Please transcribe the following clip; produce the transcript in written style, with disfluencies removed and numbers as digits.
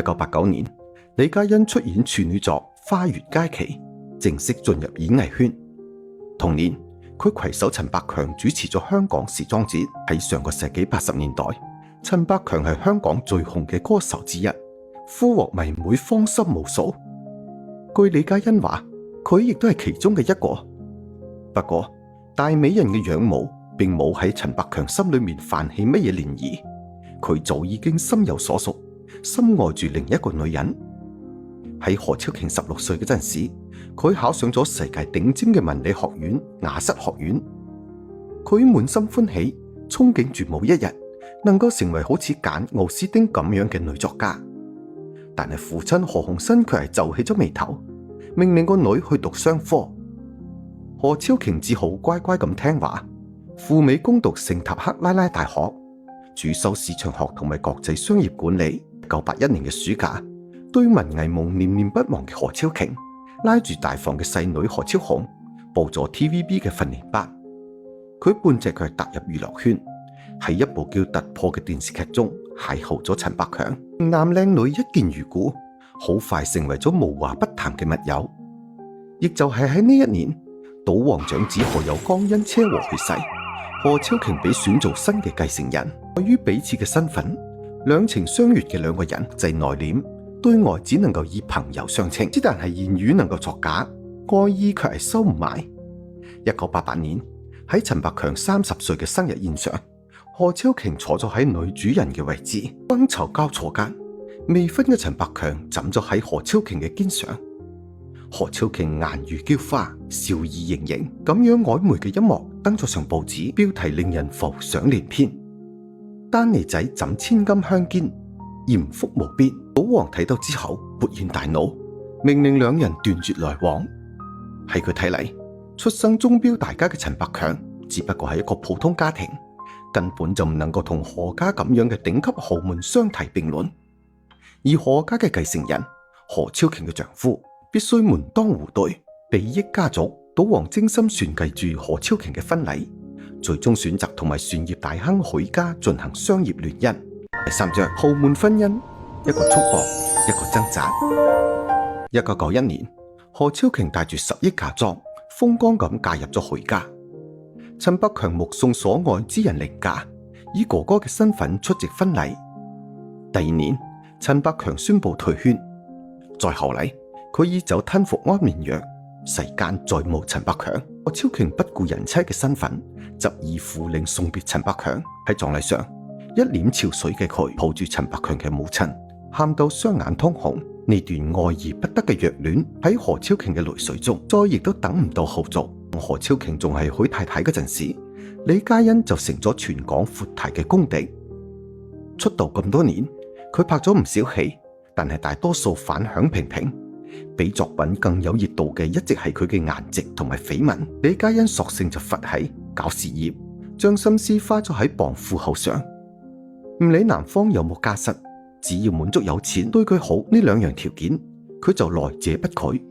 1989年，李嘉欣出演處女作《花月佳期》，正式進入演藝圈。同年，佢攜手陳百強主持咗香港時裝節。喺上個世紀80年代，陳百強係香港最紅嘅歌手之一，俘獲迷妹芳心無數。據李嘉欣話，佢亦都係其中嘅一個。不過，大美人嘅仰慕並冇喺陳百強心裏面泛起乜嘢漣漪，佢早已經心有所屬，深愛住另一個女人。喺何超瓊16歲嗰陣時，佢考上咗世界頂尖嘅文理學院雅瑟學院。佢滿心歡喜，憧憬住某一日能夠成為好似簡·奧斯汀咁樣嘅女作家。但係父親何鴻燊卻係皺起咗眉頭，命令個女去讀商科。何超瓊只好乖乖咁聽話，赴美攻讀聖塔克拉拉大學，主修市場學同埋國際商業管理。1981年嘅暑假，對文藝夢念念不忘嘅何超瓊拉住大房嘅細女何超紅報咗 TVB 嘅訓練班。佢半隻腳踏入娛樂圈，喺一部叫《突破》嘅電視劇中邂逅咗陳百強。男靚女一見如故，好快成為咗無話不談嘅密友。亦就係喺呢一年，賭王長子何猷光因車禍去世，何超瓊被選做新嘅繼承人。礙於彼此嘅身份，兩情相悅嘅兩個人滯內斂，對外只能夠以朋友相稱。之但係言語能夠作假，愛意卻係收唔埋。1988年喺陳百強30歲嘅生日宴上，何超瓊坐咗喺女主人嘅位置，觥籌交錯間，未婚嘅陳百強枕咗喺何超瓊嘅肩上。何超瓊顏如嬌花，笑意盈盈，咁樣曖昧嘅一幕登咗上報紙，標題令人浮想聯翩。丹尼仔枕千金香肩，艷福無邊。賭王睇到之後勃然大怒，命令兩人斷絕來往。喺佢睇嚟，出身鐘錶大家嘅陳百強只不過係一個普通家庭，根本就唔能夠同何家咁樣嘅頂級豪門相提並論。而何家嘅繼承人何超瓊嘅丈夫必須門當戶對，裨益家族。賭王精心算計住何超瓊嘅婚禮，最終選擇同埋船業大亨許家進行商業聯姻。第3章豪門婚姻，一個束縛，一個掙扎。1991年，何超瓊帶住10億嫁妝，風光咁嫁入咗許家。陳百強目送所愛之人離嫁，以哥哥嘅身份出席婚禮。第2年，陳百強宣布退圈。再後嚟，佢以酒吞服安眠藥，世間再無陳百強。何超瓊不顧人妻嘅身份，執意扶靈送別陳百強。喺葬禮上，一臉憔悴嘅佢抱住陳百強嘅母親，喊到雙眼通紅。呢段愛而不得嘅虐戀喺何超瓊嘅淚水中，再亦都等唔到後續。何超瓊仲係許太太嗰陣時，李嘉欣就成咗全港闊太嘅公敵。出道咁多年，佢拍咗唔少戲，但係大多數反響平平。比作品更有熱度嘅，一直係佢嘅顏值同埋緋聞。李嘉欣索性就佛系搞事業，將心思花咗喺傍富后上。唔理男方有冇家室，只要滿足有錢、對佢好呢兩樣條件，佢就來者不拒。